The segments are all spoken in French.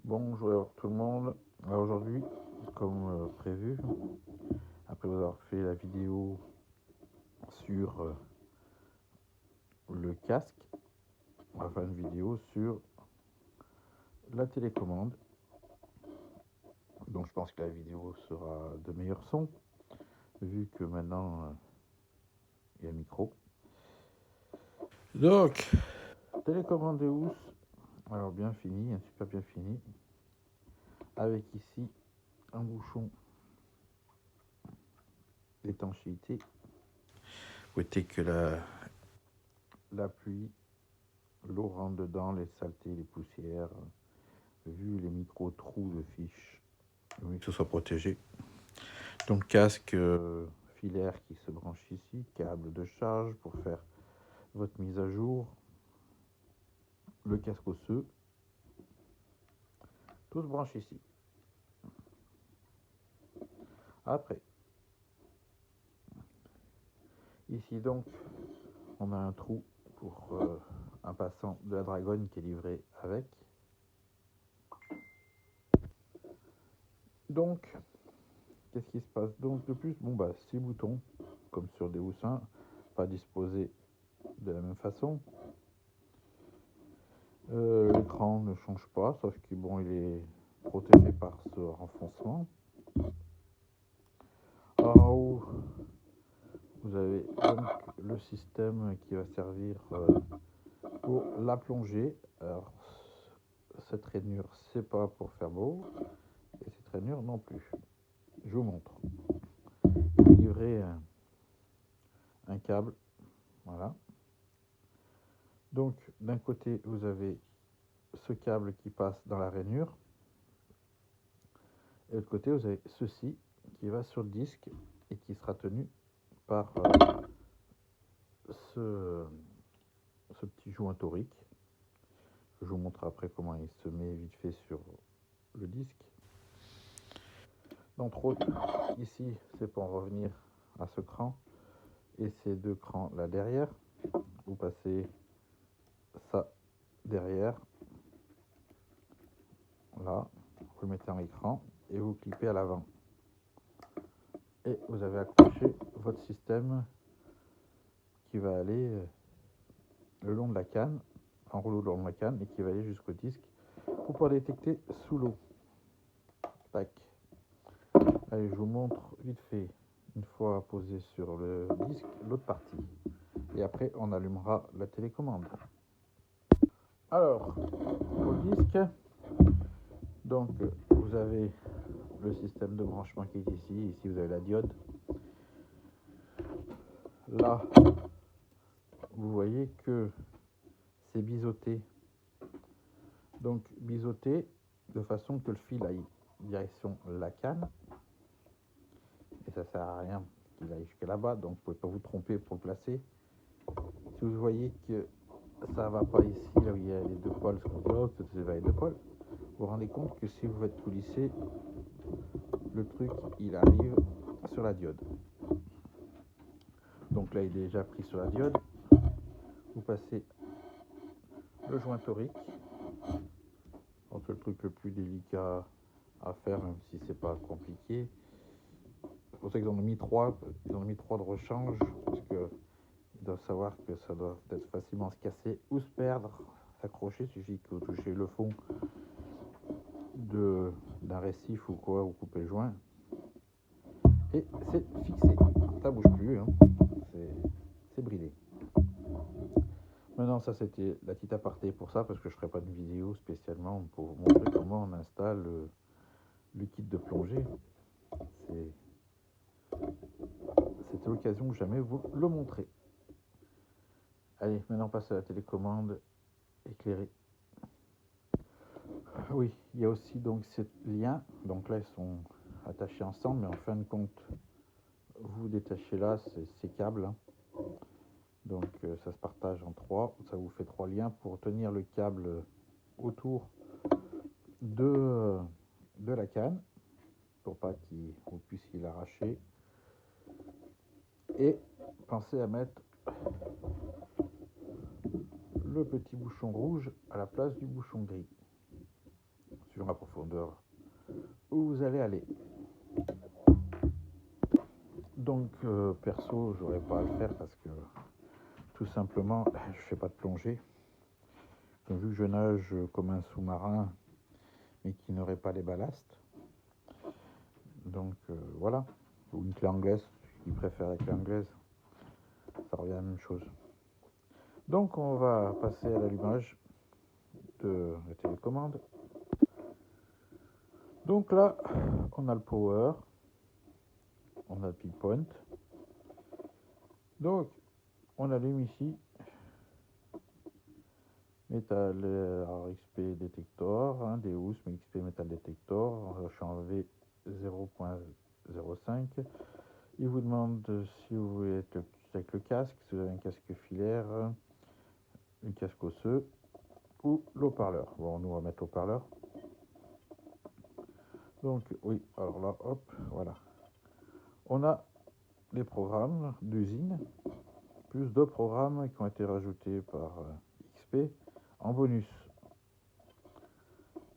Bonjour tout le monde. Alors aujourd'hui, comme prévu, après avoir fait la vidéo sur le casque, on va faire une vidéo sur la télécommande. Donc je pense que la vidéo sera de meilleur son, vu que maintenant il y a un micro. Donc, télécommande de housse, alors bien fini, super bien fini, avec ici un bouchon d'étanchéité. Vous voyez que la pluie, l'eau rentre dedans, les saletés, les poussières, vu les micro-trous de fiches, mieux que ce soit protégé. Donc casque filaire qui se branche ici, câble de charge pour faire votre mise à jour, le casque osseux, tout se branche ici. Après, ici donc, on a un trou pour un passant de la Dragonne qui est livré avec. Donc, qu'est-ce qui se passe? Donc, de plus, 6 boutons, comme sur des houssins, pas disposés de la même façon. L'écran ne change pas, sauf que bon, il est protégé par ce renfoncement. En haut, vous avez donc le système qui va servir pour la plongée. Alors, cette rainure, c'est pas pour faire beau, et cette rainure non plus. Je vous montre. Il est livré un câble, voilà. Donc, d'un côté, vous avez ce câble qui passe dans la rainure, et de l'autre côté, vous avez ceci qui va sur le disque et qui sera tenu par ce petit joint torique. Je vous montre après comment il se met vite fait sur le disque. Entre autres, ici, c'est pour revenir à ce cran et ces deux crans là derrière. Vous passez ça derrière, là, vous le mettez en écran et vous clipez à l'avant. Et vous avez accroché votre système qui va aller le long de la canne, en rouleau le long de la canne, et qui va aller jusqu'au disque pour pouvoir détecter sous l'eau. Tac. Allez, je vous montre vite fait, une fois posé sur le disque, l'autre partie. Et après, on allumera la télécommande. Alors, au disque, donc vous avez le système de branchement qui est ici. Ici, vous avez la diode. Là, vous voyez que c'est biseauté. Donc, biseauté de façon que le fil aille direction la canne. Et ça sert à rien qu'il aille jusqu'à là-bas, donc vous ne pouvez pas vous tromper pour le placer. Si vous voyez que ça va pas ici, là où il y a les deux poils, ce qu'on bloque, les deux poils, vous vous rendez compte que si vous faites coulisser, le truc, il arrive sur la diode. Donc là, il est déjà pris sur la diode. Vous passez le joint torique. Donc le truc le plus délicat à faire, même si c'est pas compliqué. C'est pour ça qu'ils en ont mis trois. Ils en ont mis trois de rechange, parce que ils doivent savoir que ça doit peut-être facilement se casser ou se perdre, s'accrocher. Il suffit que vous touchez le fond d'un récif ou quoi, vous coupez le joint. Et c'est fixé. Ça bouge plus, hein. C'est bridé. Maintenant, ça c'était la petite aparté pour ça, parce que je ne ferai pas de vidéo spécialement pour vous montrer comment on installe le kit de plongée. C'était l'occasion que jamais vous le montrer. Allez, maintenant on passe à la télécommande éclairée. Oui, il y a aussi donc ces liens. Donc là, ils sont attachés ensemble, mais en fin de compte, vous détachez là ces câbles. Donc ça se partage en trois. Ça vous fait trois liens pour tenir le câble autour de la canne, pour pas que vous puissiez l'arracher. Et pensez à mettre le petit bouchon rouge à la place du bouchon gris profondeur où vous allez aller. Donc perso, j'aurais pas à le faire parce que tout simplement, je fais pas de plongée. Donc, vu que je nage comme un sous-marin, mais qui n'aurait pas les ballasts. Donc voilà. Ou une clé anglaise, qui préfère la clé anglaise. Ça revient à la même chose. Donc on va passer à l'allumage de la télécommande. Donc là, on a le power, on a le pinpoint. Donc on allume ici Metal XP Detector, hein, Deus, mais XP Metal Detector. Je suis en V0.05. Il vous demande si vous voulez être avec le casque, si vous avez un casque filaire, un casque osseux ou l'haut-parleur. Bon, nous on va mettre l'haut-parleur. Donc oui, alors là, hop, voilà. On a les programmes d'usine, plus 2 programmes qui ont été rajoutés par XP en bonus.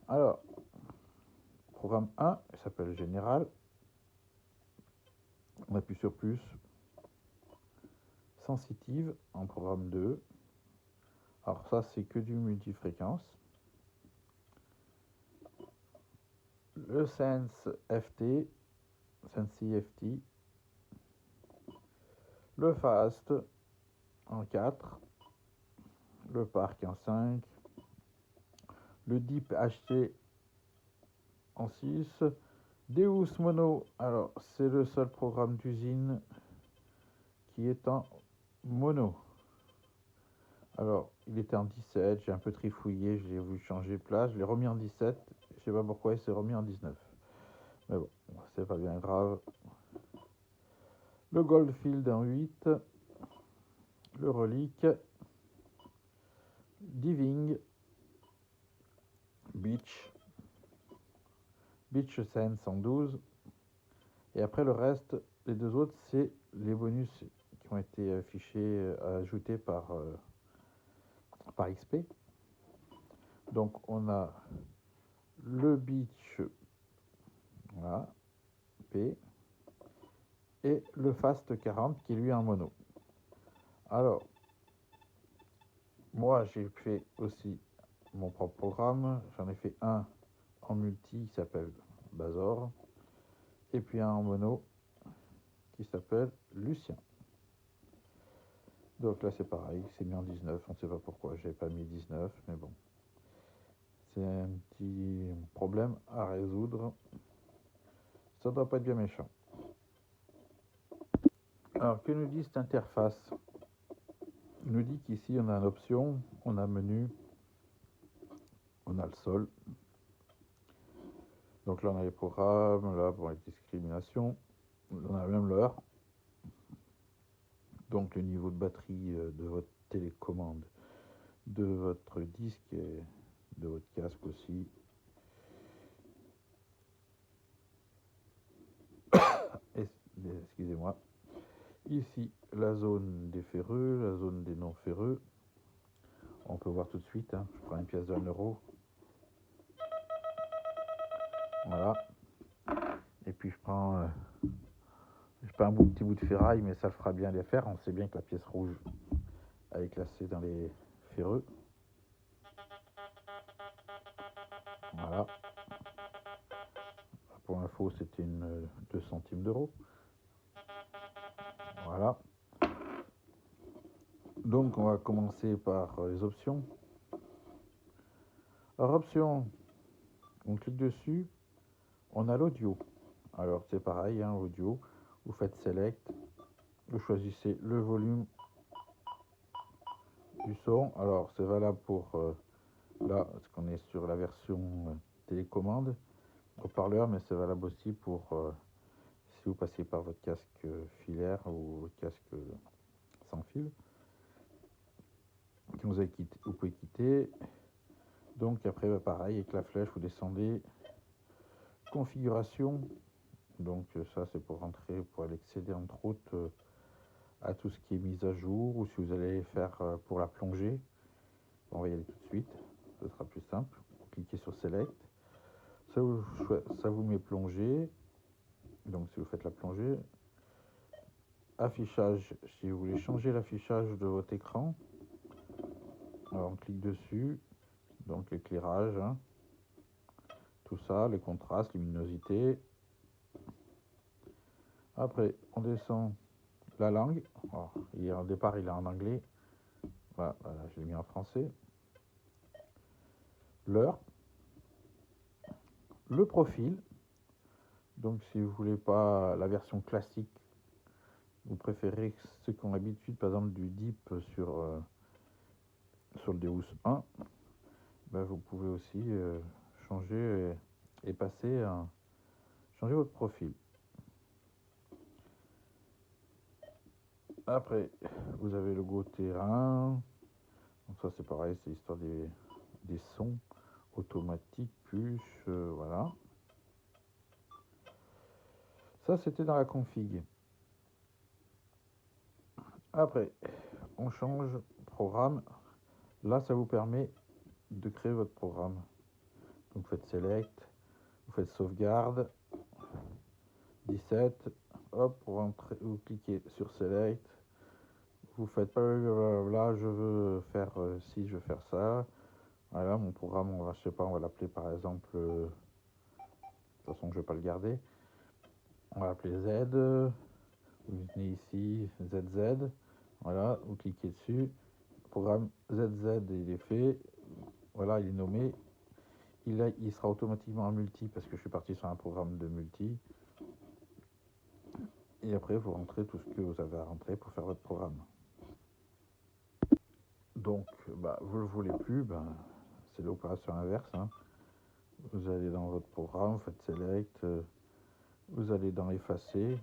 Alors, programme 1, il s'appelle Général. On appuie sur plus. Sensitive en programme 2. Alors ça, c'est que du multifréquence. Le Sense FT, Sensi FT. Le Fast en 4. Le Park en 5. Le Deep HT en 6. Deus Mono, alors c'est le seul programme d'usine qui est en mono. Alors, il était en 17, j'ai un peu trifouillé, je l'ai voulu changer de place, je l'ai remis en 17, je sais pas pourquoi il s'est remis en 19. Mais bon, c'est pas bien grave. Le Goldfield en 8, le Relic, Diving, Beach Sense en 12, et après le reste, les deux autres, c'est les bonus qui ont été affichés, ajoutés par XP. Donc on a le Beach, voilà, P, et le Fast 40 qui est lui en mono. Alors, moi j'ai fait aussi mon propre programme, j'en ai fait un en multi qui s'appelle Bazor, et puis un en mono qui s'appelle Lucien. Donc là c'est pareil, c'est mis en 19, on ne sait pas pourquoi j'avais pas mis 19, mais bon. C'est un petit problème à résoudre. Ça doit pas être bien méchant. Alors que nous dit cette interface? Il nous dit qu'ici on a une option, on a un menu, on a le sol. Donc là on a les programmes, là pour les discriminations, on a même l'heure. Donc le niveau de batterie de votre télécommande, de votre disque et de votre casque aussi. Excusez-moi. Ici la zone des ferreux, la zone des non ferreux. On peut voir tout de suite, hein. Je prends une pièce de 1 euro. Voilà. Et puis je prends un petit bout de ferraille, mais ça fera bien les faire. On sait bien que la pièce rouge est classée dans les ferreux. Voilà. Pour info, c'était une 2 centimes d'euros. Voilà. Donc on va commencer par les options. Alors option, on clique dessus, on a l'audio. Alors c'est pareil, hein, audio. Vous faites select, vous choisissez le volume du son. Alors c'est valable pour là, parce qu'on est sur la version télécommande, haut-parleur, mais c'est valable aussi pour si vous passez par votre casque filaire ou votre casque sans fil. Quand vous pouvez quitter. Donc après, pareil, avec la flèche, vous descendez. Configuration. Donc ça, c'est pour rentrer, pour aller accéder entre autres à tout ce qui est mise à jour, ou si vous allez faire pour la plongée. On va y aller tout de suite, ce sera plus simple. Cliquez sur Select. ça vous met plongée. Donc si vous faites la plongée, affichage, si vous voulez changer l'affichage de votre écran, alors on clique dessus, donc l'éclairage, hein, tout ça, les contrastes, luminosité. Après, on descend la langue. Alors, au départ, il est en anglais. Voilà, je l'ai mis en français. L'heure. Le profil. Donc, si vous voulez pas la version classique, vous préférez ceux qui ont l'habitude, par exemple, du DIP sur le Deus 1, ben, vous pouvez aussi changer et passer à changer votre profil. Après, vous avez le Go terrain. Donc ça, c'est pareil, c'est l'histoire des sons automatiques, push, voilà. Ça, c'était dans la config. Après, on change programme. Là, ça vous permet de créer votre programme. Donc, vous faites Select, vous faites Sauvegarde, 17, hop, vous cliquez sur Select, vous faites là, je veux faire ci, je veux faire ça. Voilà, mon programme, je sais pas, on va l'appeler par exemple, de toute façon, je vais pas le garder. On va l'appeler Z. Vous venez ici, ZZ. Voilà, vous cliquez dessus. Le programme ZZ, il est fait. Voilà, il est nommé. Il sera automatiquement en multi parce que je suis parti sur un programme de multi. Et après, vous rentrez tout ce que vous avez à rentrer pour faire votre programme. Donc, vous ne le voulez plus, c'est l'opération inverse. Hein. Vous allez dans votre programme, vous faites Select, vous allez dans Effacer.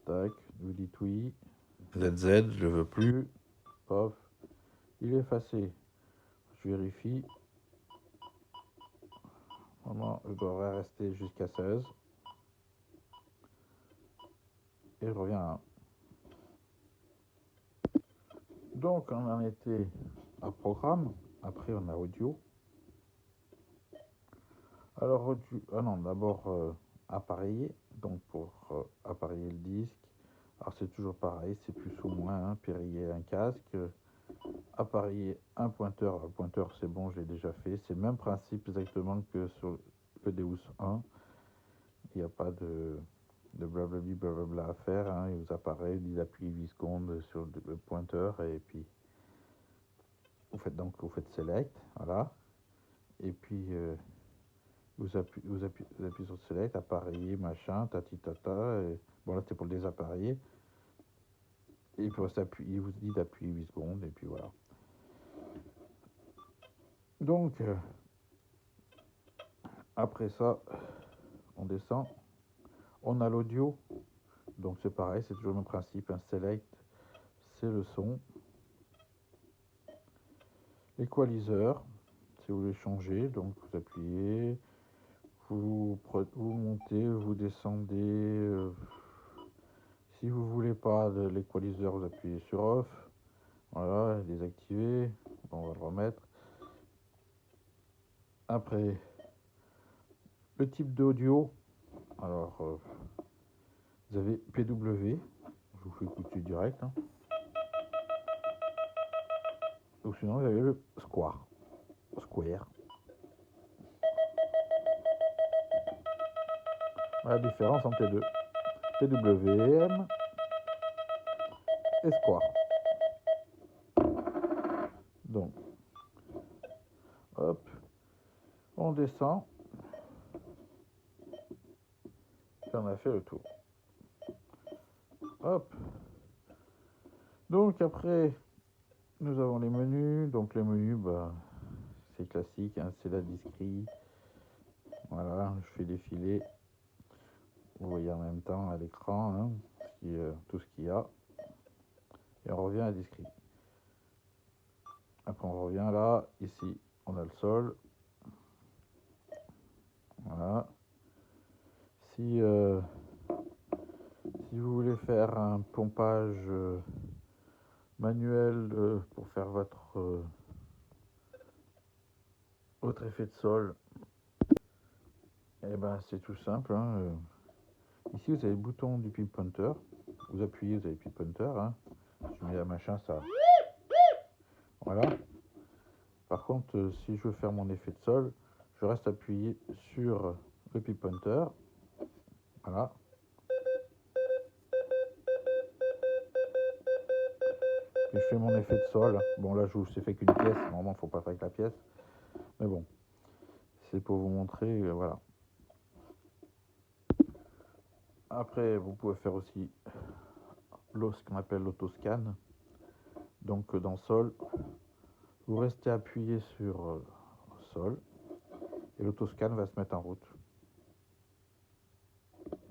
Tac, vous dites oui. ZZ, je ne veux plus. Paf, il est effacé. Je vérifie. Normalement, je devrais rester jusqu'à 16. Et je reviens à 1. Donc, on en était à programme. Après, on a audio. Alors, audio, d'abord appareiller. Donc, pour appareiller le disque. Alors, c'est toujours pareil, c'est plus ou moins. Hein, périer un casque. Appareiller un pointeur. Le pointeur, c'est bon, j'ai déjà fait. C'est le même principe exactement que sur le Deus 1. Il n'y a pas de blablabla à faire. Hein. Il vous apparaît, il appuie 8 secondes sur le pointeur et puis vous faites Select, voilà. Et puis vous appuyez sur Select, appareiller, machin, tatitata. Bon, là, c'est pour le désappareiller. Et puis il vous dit d'appuyer 8 secondes et puis voilà. Donc, après ça, on descend. On a l'audio. Donc, c'est pareil, c'est toujours le même principe. Un Select, c'est le son. L'équaliseur, si vous voulez changer, donc vous appuyez, vous montez, vous descendez. Si vous voulez pas de l'équaliseur, vous appuyez sur Off. Voilà, désactiver. Bon, on va le remettre. Après, le type d'audio. Alors, vous avez PW. Je vous fais écouter direct. Hein. Ou sinon, vous avez le Square. Voilà la différence entre les deux. PWM et Square. Donc, hop, on descend. Et on a fait le tour. Hop. Donc après, nous avons les menus. Donc les menus, c'est classique, hein, c'est la discrete. Voilà, je fais défiler. Vous voyez en même temps à l'écran hein, tout ce qu'il y a. Et on revient à discrete. Après on revient là, ici on a le sol. Voilà. Si vous voulez faire un pompage manuel pour faire votre Autre effet de sol, eh ben, c'est tout simple. Hein. Ici, vous avez le bouton du pin pointer. Vous appuyez, vous avez le pin pointer. Hein. Je mets la machin, ça. Voilà. Par contre, si je veux faire mon effet de sol, je reste appuyé sur le pin pointer. Voilà. Et je fais mon effet de sol. Bon, là, je vous ai fait qu'une pièce. Normalement, il ne faut pas faire avec la pièce. Mais bon, c'est pour vous montrer. Voilà. Après, vous pouvez faire aussi ce qu'on appelle l'autoscan. Donc, dans sol, vous restez appuyé sur sol et l'autoscan va se mettre en route.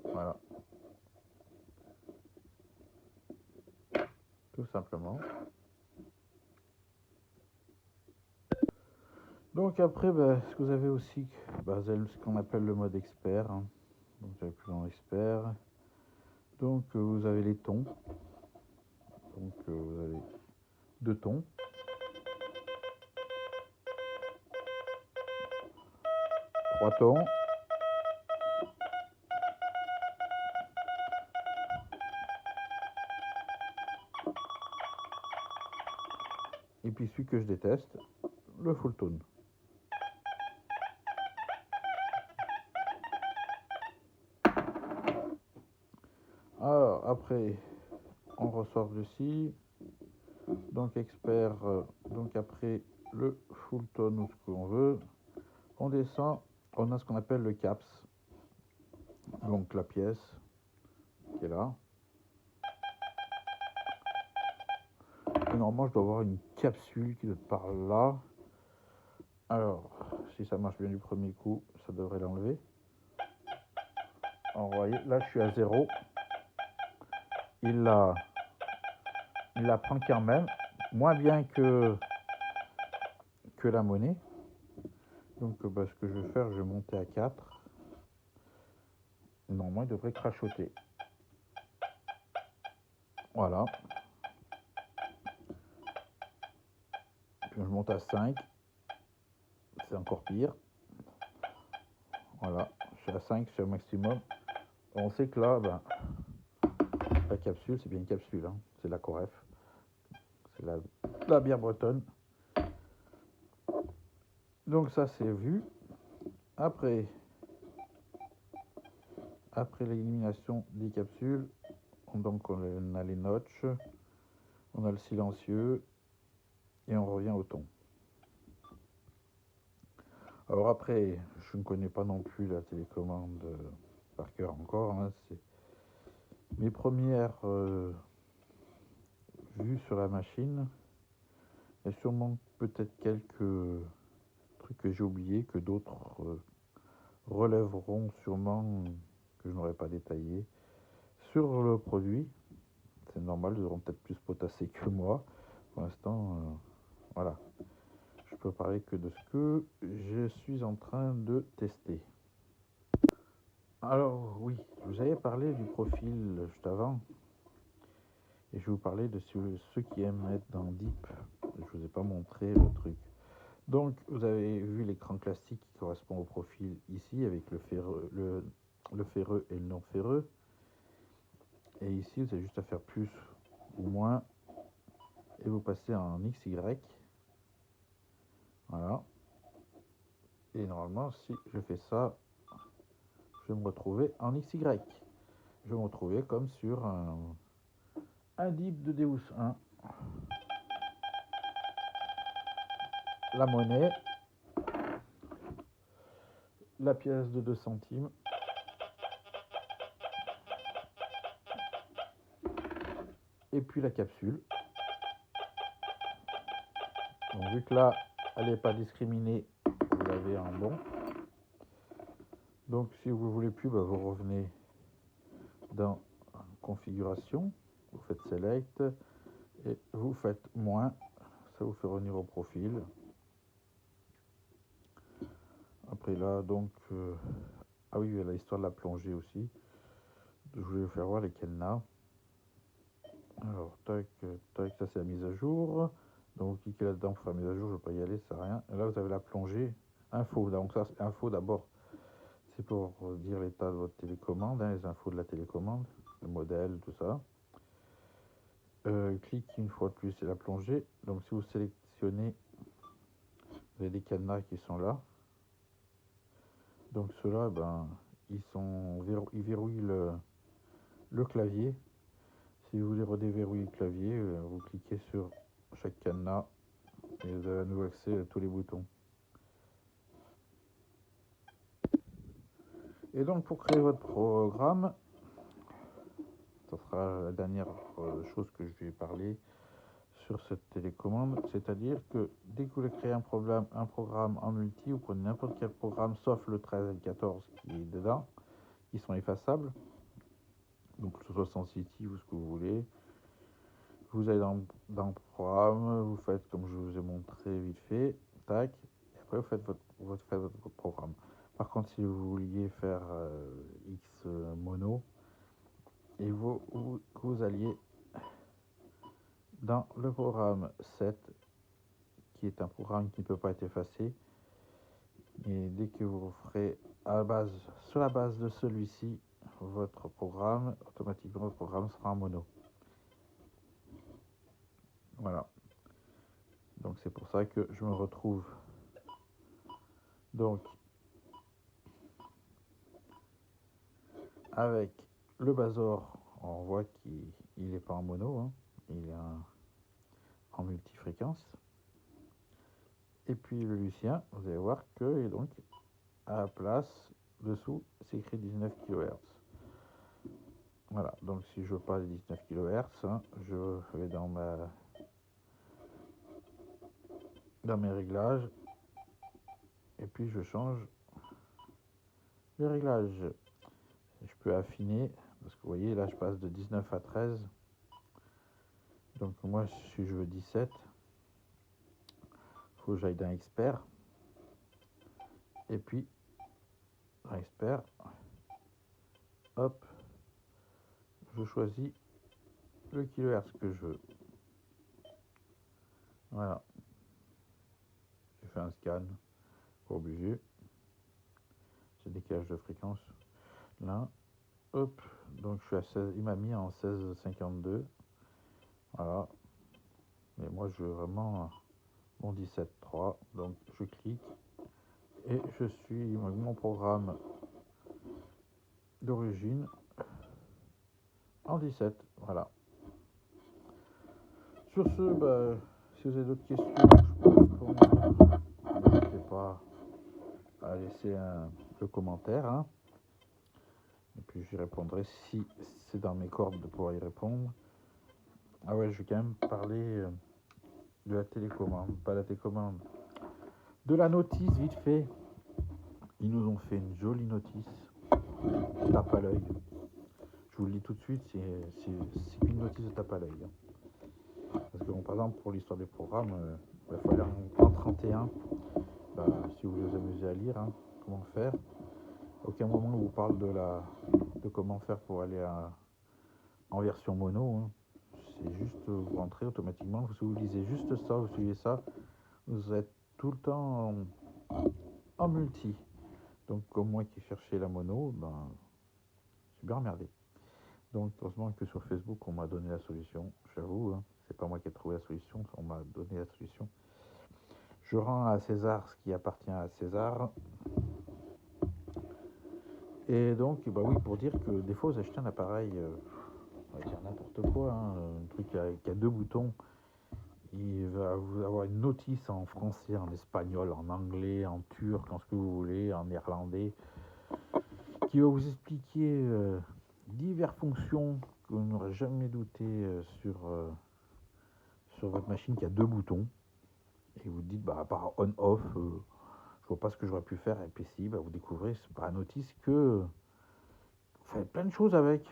Voilà. Tout simplement. Donc après, ce que vous avez aussi, vous avez ce qu'on appelle le mode expert. Hein. Donc vous avez plus dans expert. Donc vous avez les tons. Donc vous avez 2 tons. 3 tons. Et puis celui que je déteste, le full tone. Alors après, on ressort de ci. Donc expert, donc après le full tone ou ce qu'on veut. On descend, on a ce qu'on appelle le caps. Donc la pièce qui est là. Et normalement, je dois avoir une capsule qui doit être par là. Alors, si ça marche bien du premier coup, ça devrait l'enlever. Alors, vous voyez, là, je suis à 0. Il la prend quand même, moins bien que la monnaie. Donc, ce que je vais faire, je vais monter à 4. Normalement, il devrait crachoter. Voilà. Puis, je monte à 5. C'est encore pire. Voilà, je suis à 5, c'est au maximum. On sait que là, la capsule, c'est bien une capsule. Hein. C'est la Coref. C'est la bière bretonne. Donc ça, c'est vu. Après l'élimination des capsules, donc on a les notches, on a le silencieux et on revient au ton. Alors après, je ne connais pas non plus la télécommande par cœur encore. Hein, c'est mes premières vues sur la machine. Il y a sûrement peut-être quelques trucs que j'ai oubliés, que d'autres relèveront sûrement, que je n'aurais pas détaillé. Sur le produit, c'est normal, ils auront peut-être plus potassé que moi. Pour l'instant, voilà. Je peux parler que de ce que je suis en train de tester. Alors oui, je vous avais parlé du profil juste avant. Et je vais vous parler de ceux qui aiment être dans Deep. Je ne vous ai pas montré le truc. Donc vous avez vu l'écran classique qui correspond au profil ici avec le ferreux et le non ferreux. Et ici vous avez juste à faire plus ou moins. Et vous passez en XY. Voilà. Et normalement, si je fais ça, je vais me retrouver en XY. Je vais me retrouver comme sur un dip de Deus 1. La monnaie. La pièce de 2 centimes. Et puis la capsule. Donc vu que là, elle n'est pas discriminée, vous avez un bon. Donc si vous ne voulez plus, vous revenez dans configuration, vous faites select et vous faites moins, ça vous fait revenir au profil. Après là, donc, ah oui, il y a l'histoire de la plongée aussi. Je voulais vous faire voir les cadenas. Alors, tac, tac, ça c'est la mise à jour. Donc vous cliquez là-dedans pour faire la mise à jour, je ne vais pas y aller, ça sert à rien. Et là vous avez la plongée. info. Donc ça, c'est info d'abord. C'est pour dire l'état de votre télécommande, les infos de la télécommande, le modèle, tout ça. Clic une fois de plus, c'est la plongée. Donc si vous sélectionnez, vous avez des cadenas qui sont là. Donc ceux-là, ben, ils verrouillent le clavier. Si vous voulez redéverrouiller le clavier, vous cliquez sur chaque cadenas et vous avez à nouveau accès à tous les boutons. Et donc pour créer votre programme, ce sera la dernière chose que je vais parler sur cette télécommande, c'est-à-dire que dès que vous voulez créer un programme en multi, vous prenez n'importe quel programme sauf le 13 et le 14 qui est dedans, qui sont effaçables, donc que ce soit Sensitive ou ce que vous voulez. Vous allez dans le programme, vous faites comme je vous ai montré vite fait, tac, et après vous faites votre programme. Par contre, si vous vouliez faire X mono, et vous alliez dans le programme 7, qui est un programme qui ne peut pas être effacé, et dès que vous ferez sur la base de celui-ci, votre programme, automatiquement votre programme sera en mono. Voilà. Donc c'est pour ça que je me retrouve donc avec le Bazor. On voit qu'il n'est pas en mono, hein. Il est en multifréquence. Et puis le Lucien, vous allez voir que donc à la place dessous, c'est écrit 19 kHz. Voilà, donc si je veux pas les 19 kHz, hein, je vais dans mes réglages et puis je change les réglages. Je peux affiner parce que vous voyez là je passe de 19 à 13. Donc moi si je veux 17, il faut que j'aille dans expert. Et puis dans expert, hop, je choisis le kilohertz que je veux. Voilà. J'ai fait un scan, pas obligé. C'est décalage de fréquence. Là, hop, donc je suis à 16, il m'a mis en 16,52. Voilà. Mais moi je veux vraiment mon 17.3. Donc je clique et je suis mon programme d'origine en 17. Voilà. Sur ce, bah, si vous avez d'autres questions, je peux répondre. N'hésitez pas à laisser le commentaire. Hein. Et puis j'y répondrai si c'est dans mes cordes de pouvoir y répondre. Ah ouais, je vais quand même parler de la télécommande, pas la télécommande. De la notice, vite fait. Ils nous ont fait une jolie notice. Tape à l'œil. Je vous le dis tout de suite, c'est une notice de tape à l'œil. Parce que, bon, par exemple, pour l'histoire des programmes, il va falloir en 31, bah, si vous voulez vous amuser à lire, hein, comment faire. À aucun moment on vous parle de comment faire pour aller en version mono. Hein. C'est juste vous rentrez automatiquement. Si vous lisez juste ça, vous suivez ça, vous êtes tout le temps en multi. Donc comme moi qui cherchais la mono, ben, j'ai bien emmerdé. Donc heureusement que sur Facebook on m'a donné la solution, j'avoue, hein, c'est pas moi qui ai trouvé la solution, on m'a donné la solution. Je rends à César ce qui appartient à César. Et donc, bah oui, pour dire que des fois vous achetez un appareil, on va dire n'importe quoi, hein, un truc qui a deux boutons, il va vous avoir une notice en français, en espagnol, en anglais, en turc, en ce que vous voulez, en néerlandais, qui va vous expliquer diverses fonctions que vous n'aurez jamais douté sur votre machine qui a deux boutons. Et vous dites, bah, à part on-off, je vois pas ce que j'aurais pu faire. Et puis si, bah, vous découvrez par la notice que vous faites plein de choses avec.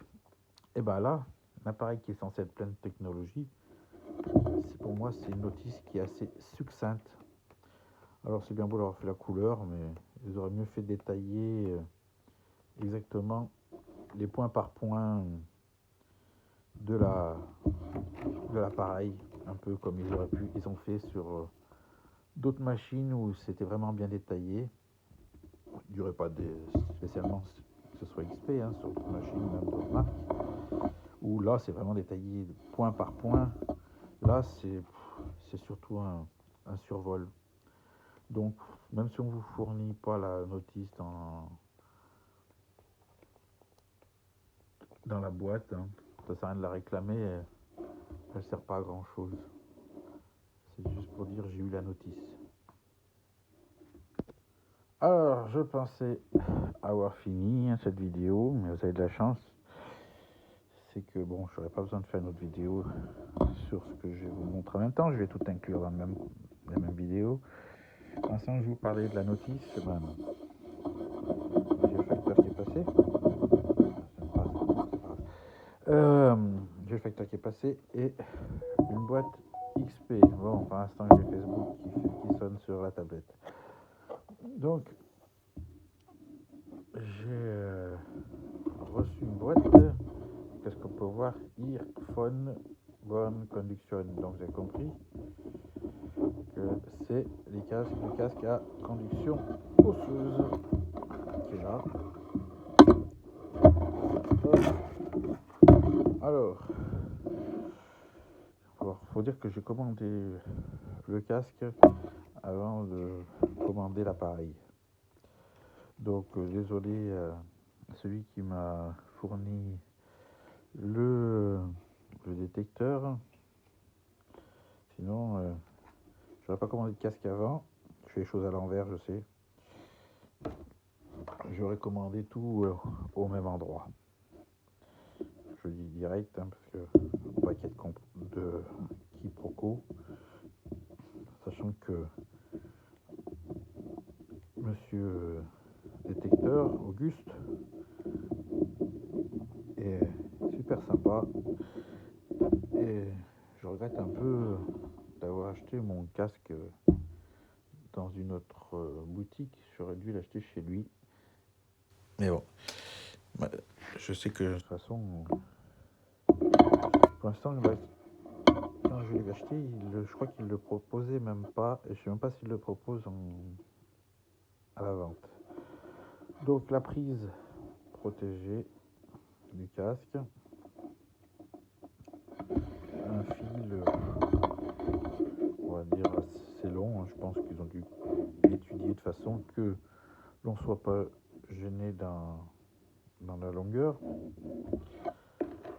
Et bah là, l'appareil qui est censé être plein de technologie, pour moi, c'est une notice qui est assez succincte. Alors c'est bien beau d'avoir fait la couleur, mais ils auraient mieux fait détailler exactement les points par point de l'appareil, un peu comme ils ont fait d'autres machines où c'était vraiment bien détaillé. Il n'y aurait pas spécialement que ce soit XP, hein, sur d'autres machines, même d'autres marques, où là c'est vraiment détaillé point par point. Là c'est surtout un survol. Donc même si on ne vous fournit pas la notice dans la boîte, hein, ça sert à rien de la réclamer, elle ne sert pas à grand chose. C'est juste pour dire j'ai eu la notice. Alors je pensais avoir fini cette vidéo, mais vous avez de la chance. C'est que bon, je n'aurais pas besoin de faire une autre vidéo sur ce que je vais vous montrer en même temps. Je vais tout inclure dans la même vidéo. L'instant que je vous parlais de la notice, ben, j'ai le facteur qui est passé. J'ai le facteur qui est passé et une boîte XP. Bon, pour l'instant, j'ai Facebook qui sonne sur la tablette. Donc, j'ai reçu une boîte. Qu'est-ce qu'on peut voir? Earphone Bonne Conduction. Donc, j'ai compris que c'est le casque à conduction osseuse qui est là. Alors, faut dire que j'ai commandé le casque avant de commander l'appareil. Donc, désolé celui qui m'a fourni le détecteur. Sinon, j'aurais pas commandé de casque avant. Je fais les choses à l'envers, je sais. J'aurais commandé tout au même endroit. Je dis direct, hein, parce que faut pas qu'il y ait de quiproquo. Sachant que monsieur détecteur, Auguste, est super sympa. Et je regrette un peu d'avoir acheté mon casque dans une autre boutique. J'aurais dû l'acheter chez lui. Mais bon, je sais que de toute façon, pour l'instant, quand je l'ai acheté, je crois qu'il le proposait même pas. Et je sais même pas s'il le propose à la vente. Donc la prise protégée du casque, un fil, on va dire assez long. Je pense qu'ils ont dû l'étudier de façon que l'on ne soit pas gêné dans la longueur.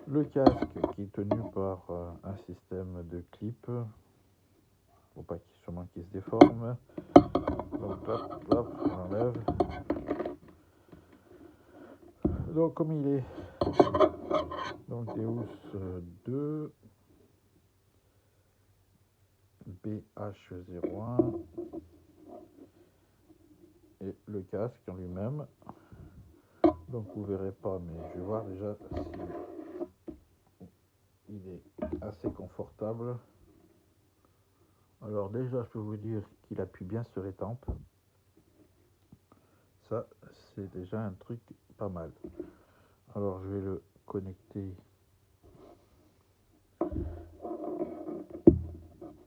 Le casque qui est tenu par un système de clip, pour pas qu'il se déforme. Donc hop, on enlève. Donc comme il est donc Deus 2 BH01 et le casque en lui-même. Donc vous verrez pas, mais je vais voir déjà si il est assez confortable. Alors déjà, je peux vous dire qu'il appuie bien sur les tempes. Ça, c'est déjà un truc pas mal. Alors je vais le connecter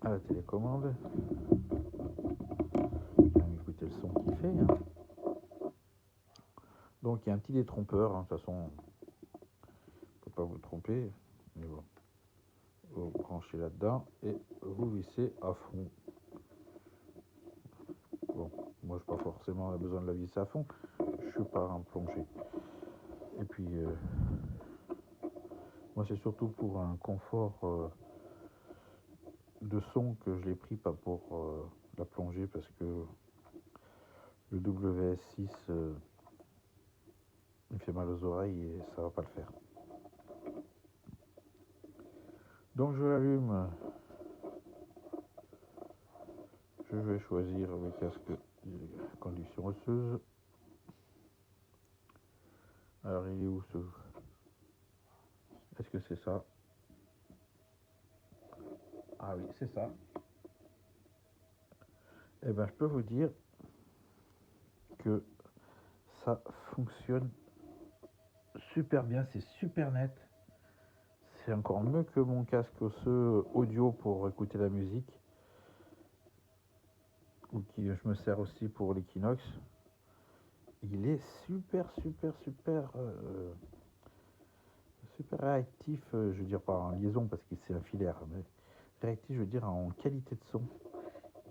à la télécommande. Écoutez le son qu'il fait. Hein. Donc il y a un petit détrompeur. Hein. De toute façon, on ne peut pas vous tromper. Mais bon. Vous branchez là-dedans et vous vissez à fond. Bon, moi je n'ai pas forcément besoin de la visser à fond. Je suis pas un plongée. Et puis, moi c'est surtout pour un confort de son que je l'ai pris, pas pour la plongée, parce que le WS6 il fait mal aux oreilles et ça va pas le faire. Donc je l'allume. Je vais choisir le casque de conduction osseuse. Alors il est où ce? Est-ce que c'est ça? Ah oui, c'est ça. Eh bien, je peux vous dire que ça fonctionne super bien, c'est super net. C'est encore mieux que mon casque osseux audio pour écouter la musique. ou qui je me sers aussi pour l'Equinox. Il est super réactif, je veux dire pas en liaison parce que c'est un filaire, mais réactif je veux dire en qualité de son.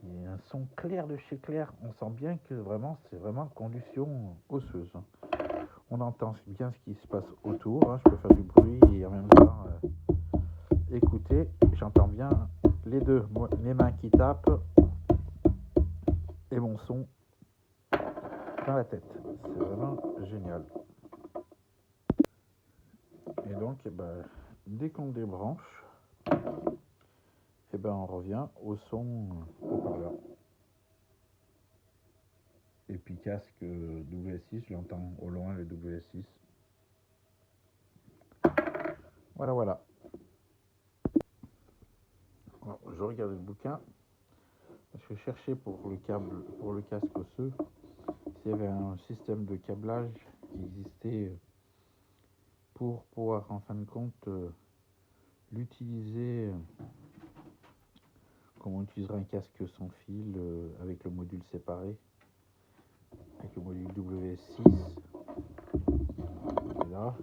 Il y a un son clair de chez clair, on sent bien que vraiment c'est vraiment conduction osseuse. On entend bien ce qui se passe autour, je peux faire du bruit et en même temps écouter, j'entends bien les deux, mes mains qui tapent et mon son dans la tête. C'est vraiment génial. Et donc, dès qu'on débranche, on revient au son haut-parleur. Et puis casque WS6, je l'entends au loin le WS6. Voilà. Alors, je regarde le bouquin. Je cherchais pour le câble, pour le casque osseux, s'il y avait un système de câblage qui existait pour pouvoir en fin de compte l'utiliser comme on utiliserait un casque sans fil avec le module séparé, avec le module WS6 là,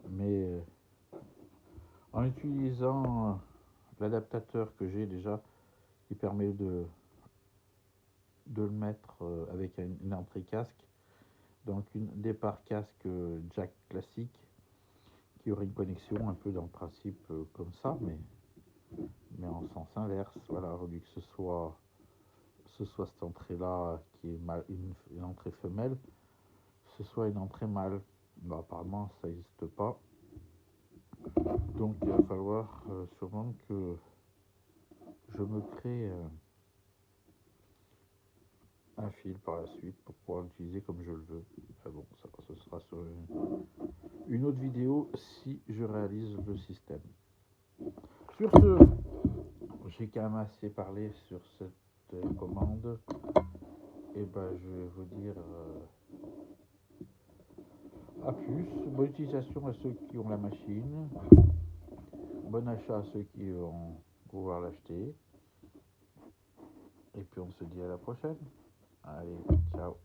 mais en utilisant l'adaptateur que j'ai déjà qui permet de le mettre avec une entrée casque, donc une départ casque jack classique qui aurait une connexion un peu dans le principe comme ça, mais en sens inverse, voilà, au lieu que ce soit cette entrée là qui est mal, une entrée femelle, ce soit une entrée mâle. Apparemment ça n'existe pas, donc il va falloir sûrement que je me crée un fil par la suite pour pouvoir l'utiliser comme je le veux. Bon, ça ce sera sur une autre vidéo si je réalise le système. Sur ce, j'ai quand même assez parlé sur cette commande. Et je vais vous dire à plus. Bonne utilisation à ceux qui ont la machine. Bon achat à ceux qui vont pouvoir l'acheter. Et puis on se dit à la prochaine. Allez, ciao.